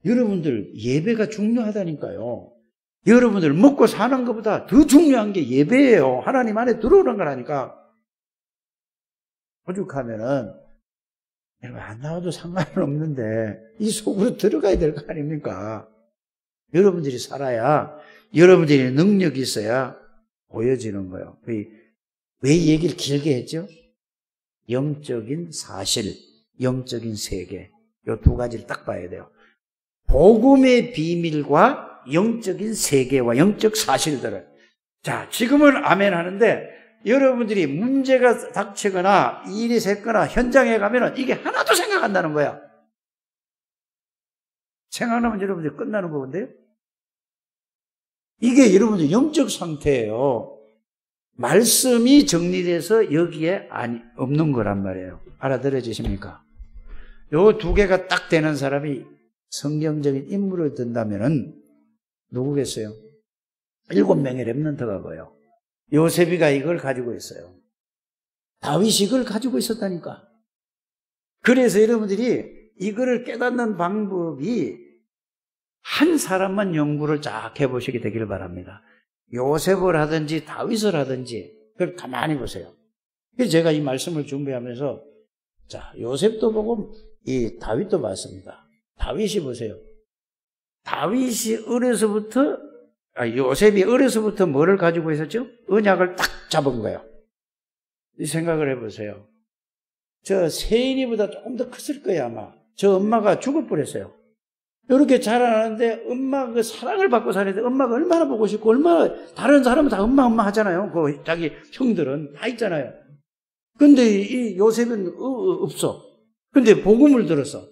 여러분들 예배가 중요하다니까요. 여러분들 먹고 사는 것보다 더 중요한 게 예배예요. 하나님 안에 들어오는 거라니까. 오죽하면은 여러분 안 나와도 상관은 없는데 이 속으로 들어가야 될 거 아닙니까? 여러분들이 살아야, 여러분들이 능력이 있어야 보여지는 거예요. 왜 이 얘기를 길게 했죠? 영적인 사실, 영적인 세계, 이 두 가지를 딱 봐야 돼요. 복음의 비밀과 영적인 세계와 영적 사실들을. 자, 지금은 아멘 하는데 여러분들이 문제가 닥치거나 일이 생거나 현장에 가면은 이게 하나도 생각 안 나는 거야. 생각나면 여러분들이 끝나는 거건데요. 이게 여러분들 영적 상태예요. 말씀이 정리돼서 여기에 없는 거란 말이에요. 알아들어지십니까? 요 두 개가 딱 되는 사람이 성경적인 인물을 든다면은 누구겠어요? 7명의 렘넌트가 뭐예요? 요셉이가 이걸 가지고 있어요. 다윗이 이걸 가지고 있었다니까. 그래서 여러분들이 이거를 깨닫는 방법이 한 사람만 연구를 쫙 해보시게 되기를 바랍니다. 요셉을 하든지 다윗을 하든지 그걸 가만히 보세요. 그래서 제가 이 말씀을 준비하면서 자, 요셉도 보고 이 다윗도 봤습니다. 다윗이 보세요. 다윗이 요셉이 어려서부터 뭐를 가지고 있었죠? 언약을 딱 잡은 거예요. 이 생각을 해보세요. 저 세인이보다 조금 더 컸을 거예요, 아마. 저 엄마가 죽을 뻔했어요. 이렇게 자라나는데 엄마 그 사랑을 받고 살았는데 엄마가 얼마나 보고 싶고 얼마나 다른 사람은 다 엄마 하잖아요. 그 자기 형들은 다 있잖아요. 근데 이 요셉은 없어. 근데 복음을 들었어.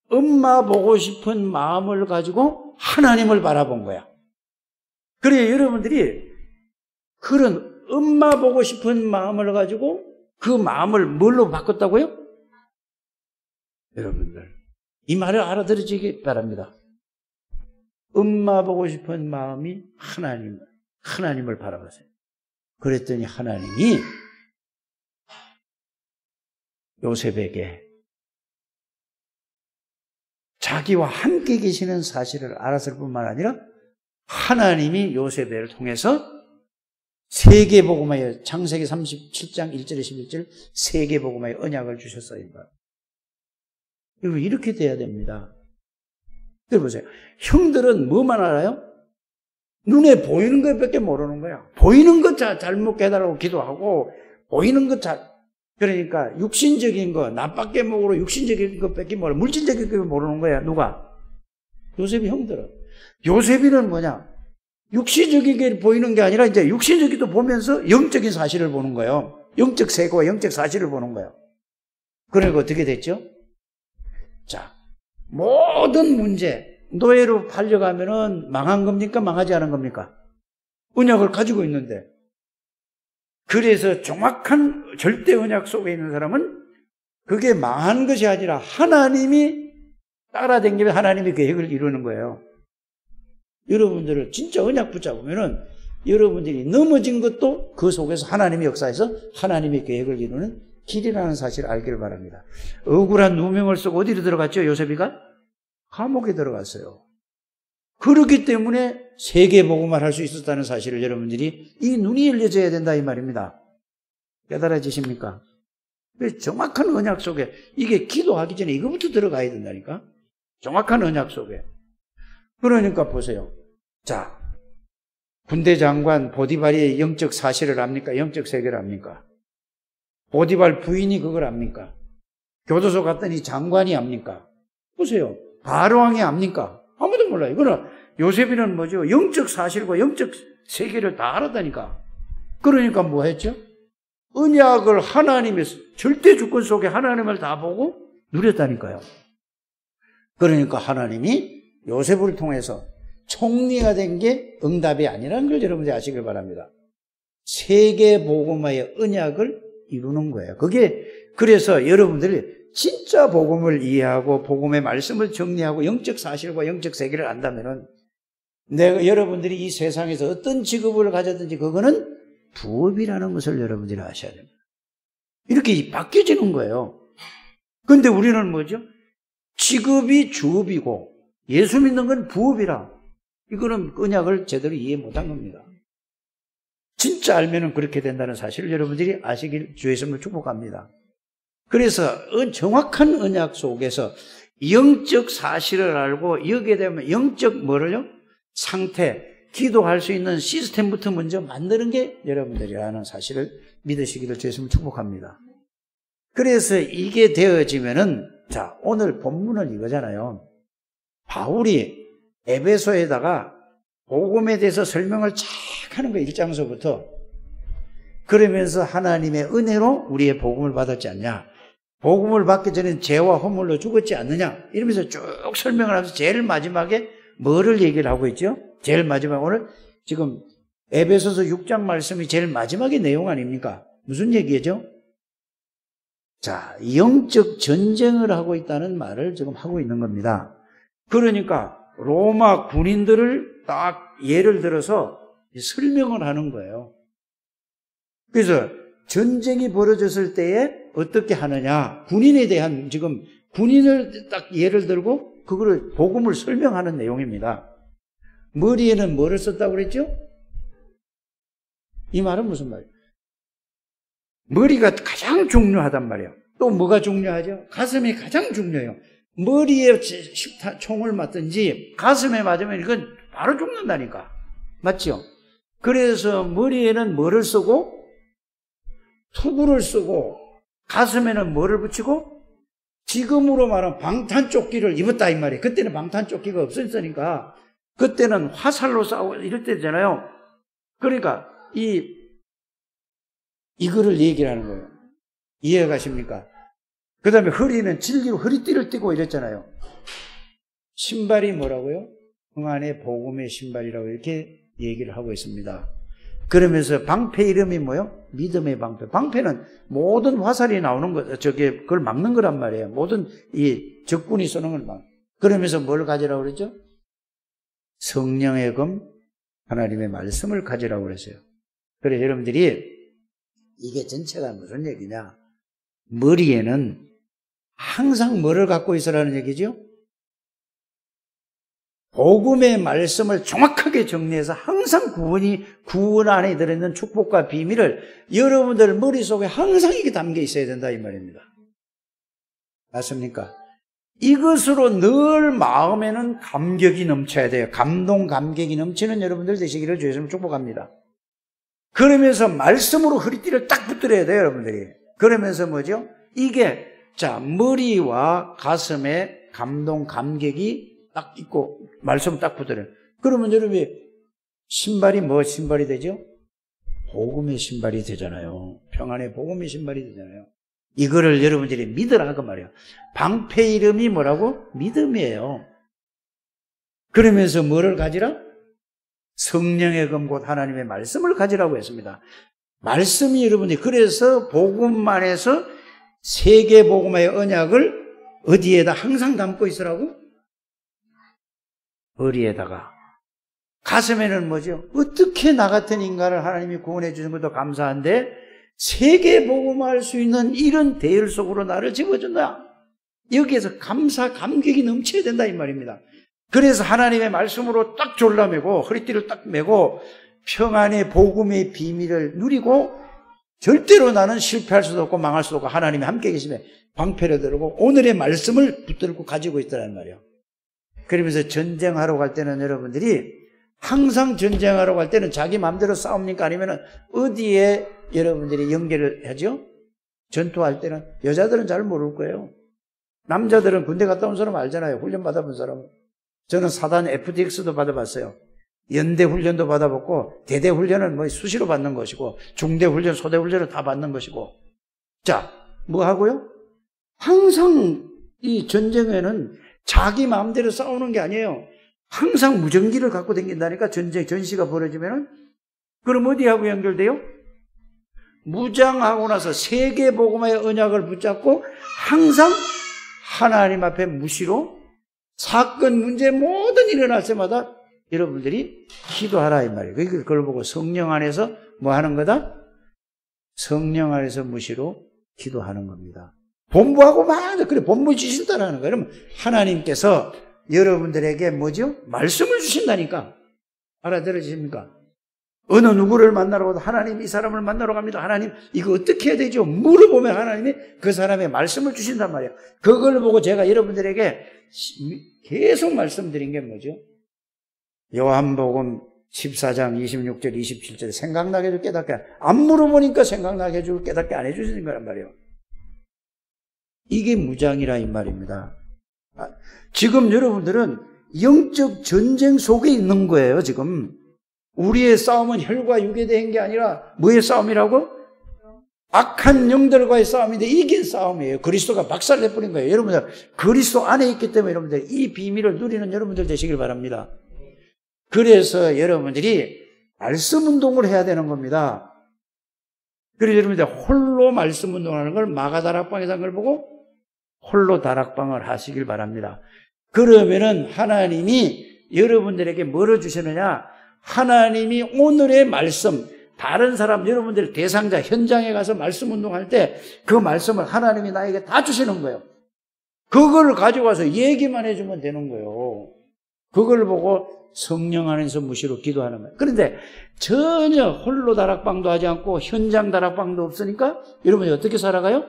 엄마 보고 싶은 마음을 가지고 하나님을 바라본 거야. 그래 여러분들이 그런 엄마 보고 싶은 마음을 가지고 그 마음을 뭘로 바꿨다고요? 여러분들 이 말을 알아들으시기 바랍니다. 엄마 보고 싶은 마음이 하나님을 바라봤어요. 그랬더니 하나님이 요셉에게 자기와 함께 계시는 사실을 알았을 뿐만 아니라 하나님이 요셉을 통해서 세계복음화의 창세기 37장 1절에 11절 세계복음화의 언약을 주셨어요. 이렇게 돼야 됩니다. 보세요. 형들은 뭐만 알아요? 눈에 보이는 것밖에 모르는 거야. 보이는 것 잘못 깨달고 기도하고 보이는 것 그러니까 육신적인 거, 나밖에 모르고 육신적인 것밖에 모르고 물질적인 것 모르는 거야. 누가? 요셉이 형들은. 요셉이는 뭐냐? 육신적인 게 보이는 게 아니라 이제 육신적인 도 보면서 영적인 사실을 보는 거예요. 영적 세계와 영적 사실을 보는 거예요. 그러니까 어떻게 됐죠? 자, 모든 문제, 노예로 팔려가면은 망한 겁니까? 망하지 않은 겁니까? 언약을 가지고 있는데. 그래서 정확한 절대 언약 속에 있는 사람은 그게 망한 것이 아니라 하나님이 따라다니면 하나님의 계획을 이루는 거예요. 여러분들을 진짜 언약 붙잡으면은 여러분들이 넘어진 것도 그 속에서 하나님의 역사에서 하나님의 계획을 이루는 길이라는 사실을 알기를 바랍니다. 억울한 누명을 쓰고 어디로 들어갔죠? 요셉이가? 감옥에 들어갔어요. 그렇기 때문에 세계복음을 할 수 있었다는 사실을 여러분들이 이 눈이 열려져야 된다 이 말입니다. 깨달아지십니까? 정확한 언약 속에 이게 기도하기 전에 이거부터 들어가야 된다니까. 정확한 언약 속에. 그러니까 보세요. 자, 군대 장관 보디발이 영적 사실을 압니까? 영적 세계를 압니까? 보디발 부인이 그걸 압니까? 교도소 갔더니 장관이 압니까? 보세요. 바로왕이 압니까? 아무도 몰라요. 이거는 요셉이는 뭐죠? 영적 사실과 영적 세계를 다 알았다니까. 그러니까 뭐 했죠? 언약을 하나님의 절대 주권 속에 하나님을 다 보고 누렸다니까요. 그러니까 하나님이 요셉을 통해서 총리가 된 게 응답이 아니라는 걸 여러분들이 아시길 바랍니다. 세계복음화의 언약을 이루는 거예요. 그게 그래서 여러분들이 진짜 복음을 이해하고 복음의 말씀을 정리하고 영적 사실과 영적 세계를 안다면은 여러분들이 이 세상에서 어떤 직업을 가졌든지 그거는 부업이라는 것을 여러분들이 아셔야 됩니다. 이렇게 바뀌어지는 거예요. 그런데 우리는 뭐죠? 직업이 주업이고 예수 믿는 건 부업이라. 이거는 언약을 제대로 이해 못한 겁니다. 진짜 알면은 그렇게 된다는 사실을 여러분들이 아시길 주의 이름으로 축복합니다. 그래서 정확한 언약 속에서 영적 사실을 알고 여기에 되면 영적 뭐를요? 상태, 기도할 수 있는 시스템부터 먼저 만드는 게 여러분들이라는 사실을 믿으시기를 주의 이름으로 축복합니다. 그래서 이게 되어지면은 자, 오늘 본문은 이거잖아요. 바울이 에베소에다가 복음에 대해서 설명을 쫙 하는 거예요. 1장서부터. 그러면서 하나님의 은혜로 우리의 복음을 받았지 않냐. 복음을 받기 전에 죄와 허물로 죽었지 않느냐. 이러면서 쭉 설명을 하면서 제일 마지막에 뭐를 얘기를 하고 있죠? 제일 마지막 오늘 지금 에베소서 6장 말씀이 제일 마지막의 내용 아닙니까? 무슨 얘기죠? 자, 영적 전쟁을 하고 있다는 말을 지금 하고 있는 겁니다. 그러니까 로마 군인들을 딱 예를 들어서 설명을 하는 거예요. 그래서 전쟁이 벌어졌을 때에 어떻게 하느냐. 군인에 대한 지금 군인을 딱 예를 들고 그거를 복음을 설명하는 내용입니다. 머리에는 뭐를 썼다고 그랬죠? 이 말은 무슨 말이에요? 머리가 가장 중요하단 말이에요. 또 뭐가 중요하죠? 가슴이 가장 중요해요. 머리에 총을 맞든지 가슴에 맞으면 이건 바로 죽는다니까. 맞죠? 그래서 머리에는 뭐를 쓰고 투구를 쓰고 가슴에는 뭐를 붙이고 지금으로 말하면 방탄조끼를 입었다 이 말이에요. 그때는 방탄조끼가 없었으니까 그때는 화살로 싸우고 이럴 때잖아요. 그러니까 이거를 얘기를 하는 거예요. 이해가 가십니까? 그 다음에 허리는 질기로 허리띠를 띠고 이랬잖아요. 신발이 뭐라고요? 흥안의 복음의 신발이라고 이렇게 얘기를 하고 있습니다. 그러면서 방패 이름이 뭐요? 믿음의 방패. 방패는 모든 화살이 나오는 거, 그걸 막는 거란 말이에요. 모든 이 적군이 쏘는 걸 막. 그러면서 뭘 가지라고 그랬죠? 성령의 검, 하나님의 말씀을 가지라고 그랬어요. 그래서 여러분들이 이게 전체가 무슨 얘기냐? 머리에는 항상 뭐를 갖고 있으라는 얘기죠? 복음의 말씀을 정확하게 정리해서 항상 구원 안에 들어있는 축복과 비밀을 여러분들 머릿속에 항상 이게 담겨 있어야 된다 이 말입니다. 맞습니까? 이것으로 늘 마음에는 감격이 넘쳐야 돼요. 감격이 넘치는 여러분들 되시기를 주여서 축복합니다. 그러면서 말씀으로 허리띠를 딱 붙들어야 돼요, 여러분들이. 그러면서 뭐죠? 이게, 자, 머리와 가슴에 감격이 딱 있고, 말씀 딱 붙들어요. 그러면 여러분이 신발이 뭐 신발이 되죠? 복음의 신발이 되잖아요. 평안의 복음의 신발이 되잖아요. 이거를 여러분들이 믿으라, 그 말이에요. 방패 이름이 뭐라고? 믿음이에요. 그러면서 뭐를 가지라? 성령의 검 곧 하나님의 말씀을 가지라고 했습니다. 말씀이 여러분이 그래서 복음만에서 세계 복음의 언약을 어디에다 항상 담고 있으라고? 머리에다가. 가슴에는 뭐죠? 어떻게 나 같은 인간을 하나님이 구원해 주신 것도 감사한데 세계 복음할 수 있는 이런 대열 속으로 나를 집어준다. 여기에서 감격이 넘쳐야 된다 이 말입니다. 그래서 하나님의 말씀으로 딱 졸라매고 허리띠를 딱 메고 평안의 복음의 비밀을 누리고 절대로 나는 실패할 수도 없고 망할 수도 없고 하나님이 함께 계시면 방패를 들고 오늘의 말씀을 붙들고 가지고 있더란 말이에요. 그러면서 전쟁하러 갈 때는 여러분들이 항상 전쟁하러 갈 때는 자기 마음대로 싸웁니까? 아니면 어디에 여러분들이 연결을 하죠? 전투할 때는 여자들은 잘 모를 거예요. 남자들은 군대 갔다 온 사람 알잖아요. 훈련 받아본 사람은. 저는 사단 FTX도 받아봤어요. 연대 훈련도 받아봤고 대대 훈련은 뭐 수시로 받는 것이고 중대 훈련, 소대 훈련을 다 받는 것이고. 자, 뭐 하고요? 항상 이 전쟁에는 자기 마음대로 싸우는 게 아니에요. 항상 무전기를 갖고 다닌다니까. 전시가 벌어지면은. 그럼 어디하고 연결돼요? 무장하고 나서 세계복음의 언약을 붙잡고 항상 하나님 앞에 무시로 사건, 문제 모든 일어날 때마다 여러분들이 기도하라 이 말이에요. 그걸 보고 성령 안에서 뭐 하는 거다? 성령 안에서 무시로 기도하는 겁니다. 본부하고 막 그래 본부 지시를 따라하는 거예요. 그러면 하나님께서 여러분들에게 뭐죠? 말씀을 주신다니까. 알아들으십니까? 어느 누구를 만나러 가도 하나님 이 사람을 만나러 갑니다. 하나님 이거 어떻게 해야 되죠? 물어보면 하나님이 그 사람의 말씀을 주신단 말이에요. 그걸 보고 제가 여러분들에게 계속 말씀드린 게 뭐죠? 요한복음 14장 26절 27절 생각나게 해줄 깨닫게 안 물어보니까 생각나게 해줄 깨닫게 안 해주시는 거란 말이에요. 이게 무장이라 이 말입니다. 지금 여러분들은 영적 전쟁 속에 있는 거예요. 지금 우리의 싸움은 혈과 육에 대한 게 아니라 뭐의 싸움이라고? 악한 영들과의 싸움인데 이긴 싸움이에요. 그리스도가 박살내버린 거예요. 여러분들 그리스도 안에 있기 때문에 여러분들 이 비밀을 누리는 여러분들 되시길 바랍니다. 그래서 여러분들이 말씀 운동을 해야 되는 겁니다. 그래서 여러분들 홀로 말씀 운동하는 걸 마가다락방에서 한 걸 보고 홀로 다락방을 하시길 바랍니다. 그러면은 하나님이 여러분들에게 뭐를 주시느냐? 하나님이 오늘의 말씀, 다른 사람, 여러분들 대상자, 현장에 가서 말씀 운동할 때 그 말씀을 하나님이 나에게 다 주시는 거예요. 그걸 가지고 와서 얘기만 해주면 되는 거예요. 그걸 보고 성령 안에서 무시로 기도하는 거예요. 그런데 전혀 홀로 다락방도 하지 않고 현장 다락방도 없으니까 여러분이 어떻게 살아가요?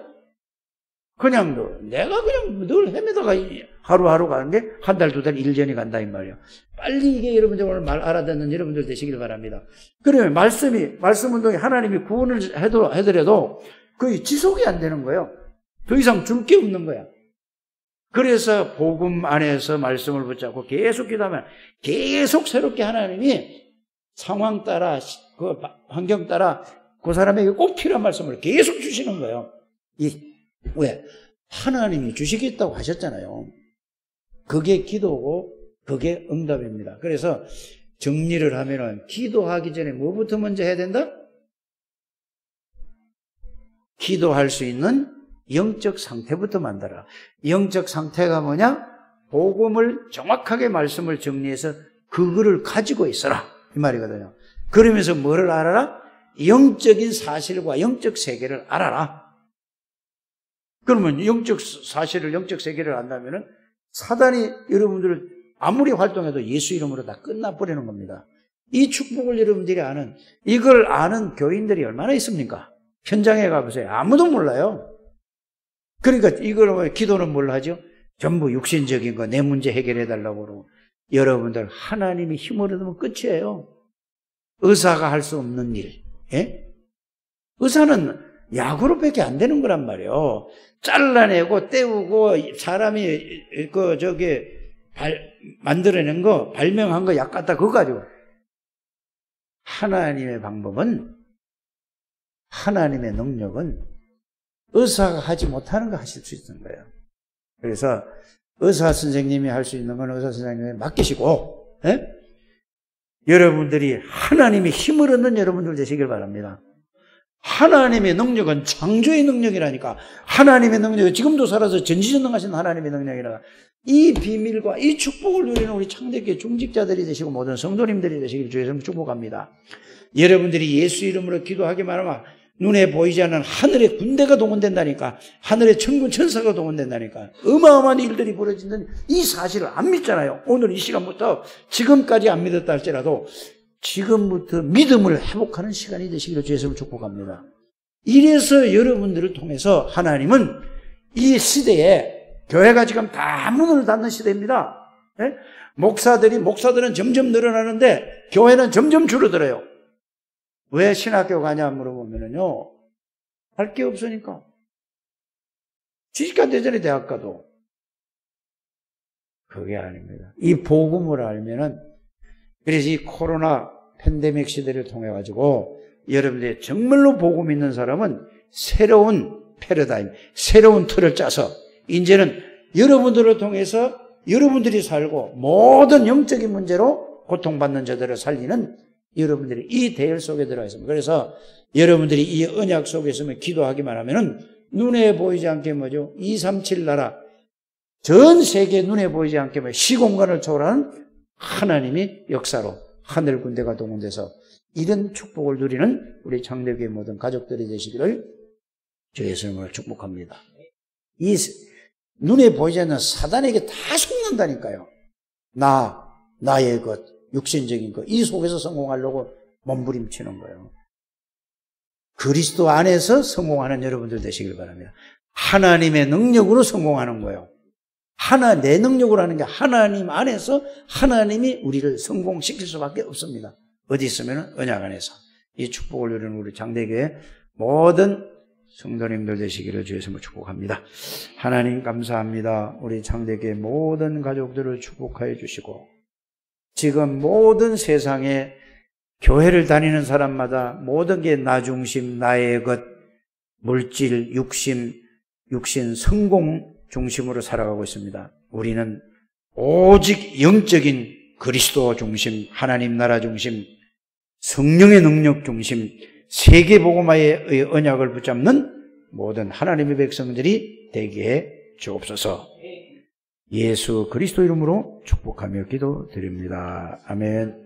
그냥 내가 그냥 늘 헤매다가 하루하루 가는 게 한 달, 두 달, 1년이 간다 이 말이에요. 빨리 이게 여러분들 오늘 말 알아듣는 여러분들 되시길 바랍니다. 그러면 말씀 운동이 하나님이 구원을 해더라도 거의 지속이 안 되는 거예요. 더 이상 줄 게 없는 거야. 그래서 복음 안에서 말씀을 붙잡고 계속 기도하면 계속 새롭게 하나님이 상황 따라 그 환경 따라 그 사람에게 꼭 필요한 말씀을 계속 주시는 거예요. 왜? 하나님이 주시겠다고 하셨잖아요. 그게 기도고 그게 응답입니다. 그래서 정리를 하면은 기도하기 전에 뭐부터 먼저 해야 된다? 기도할 수 있는 영적 상태부터 만들어라. 영적 상태가 뭐냐? 복음을 정확하게 말씀을 정리해서 그거를 가지고 있어라 이 말이거든요. 그러면서 뭐를 알아라? 영적인 사실과 영적 세계를 알아라. 그러면 영적 사실을, 영적 세계를 안다면은 사단이 여러분들을 아무리 활동해도 예수 이름으로 다 끝나버리는 겁니다. 이 축복을 여러분들이 아는, 이걸 아는 교인들이 얼마나 있습니까? 현장에 가보세요. 아무도 몰라요. 그러니까 이걸, 기도는 뭘 하죠? 전부 육신적인 거, 내 문제 해결해달라고 그러고. 여러분들, 하나님이 힘을 얻으면 끝이에요. 의사가 할 수 없는 일. 예? 의사는 약으로밖에 안 되는 거란 말이에요. 잘라내고 떼우고 사람이 만들어낸 거, 발명한 거 약 갖다 그거 가지고. 하나님의 방법은, 하나님의 능력은 의사가 하지 못하는 거 하실 수 있는 거예요. 그래서 의사 선생님이 할 수 있는 건 의사 선생님에 맡기시고, 예? 여러분들이 하나님의 힘을 얻는 여러분들 되시길 바랍니다. 하나님의 능력은 창조의 능력이라니까. 하나님의 능력은 지금도 살아서 전지전능하신 하나님의 능력이라. 이 비밀과 이 축복을 누리는 우리 창대교회 중직자들이 되시고 모든 성도님들이 되시길 주에서 축복합니다. 여러분들이 예수 이름으로 기도하기만 하면 눈에 보이지 않는 하늘의 군대가 동원된다니까. 하늘의 천군 천사가 동원된다니까. 어마어마한 일들이 벌어진다는 이 사실을 안 믿잖아요. 오늘 이 시간부터 지금까지 안 믿었다 할지라도 지금부터 믿음을 회복하는 시간이 되시기를 주에서 축복합니다. 이래서 여러분들을 통해서 하나님은 이 시대에 교회가 지금 다 문을 닫는 시대입니다. 예? 목사들은 점점 늘어나는데 교회는 점점 줄어들어요. 왜 신학교 가냐 물어보면요. 할 게 없으니까. 취직한 되전에 대학 가도. 그게 아닙니다. 이 복음을 알면은, 그래서 이 코로나 팬데믹 시대를 통해가지고 여러분들이 정말로 복음 있는 사람은 새로운 패러다임, 새로운 틀을 짜서 이제는 여러분들을 통해서 여러분들이 살고 모든 영적인 문제로 고통받는 자들을 살리는 여러분들이 이 대열 속에 들어가 있습니다. 그래서 여러분들이 이 언약 속에 있으면 기도하기만 하면은 눈에 보이지 않게 뭐죠? 237 나라, 전 세계 눈에 보이지 않게 뭐 시공간을 초월하는 하나님이 역사로 하늘 군대가 동원돼서 이런 축복을 누리는 우리 창대교회 모든 가족들이 되시기를 주 예수님을 축복합니다. 이 눈에 보이지 않는 사단에게 다 속는다니까요. 나의 것, 육신적인 것, 이 속에서 성공하려고 몸부림치는 거예요. 그리스도 안에서 성공하는 여러분들 되시길 바랍니다. 하나님의 능력으로 성공하는 거예요. 내 능력으로 하는 게 하나님 안에서 하나님이 우리를 성공시킬 수밖에 없습니다. 어디 있으면 언약 안에서. 이 축복을 누리는 우리 장대교회 모든 성도님들 되시기를 주의 이름으로 축복합니다. 하나님 감사합니다. 우리 장대교회 모든 가족들을 축복하여 주시고 지금 모든 세상에 교회를 다니는 사람마다 모든 게 나 중심, 나의 것, 물질, 육신, 성공 중심으로 살아가고 있습니다. 우리는 오직 영적인 그리스도 중심, 하나님 나라 중심, 성령의 능력 중심, 세계복음화의 언약을 붙잡는 모든 하나님의 백성들이 되게 주옵소서. 예수 그리스도 이름으로 축복하며 기도드립니다. 아멘.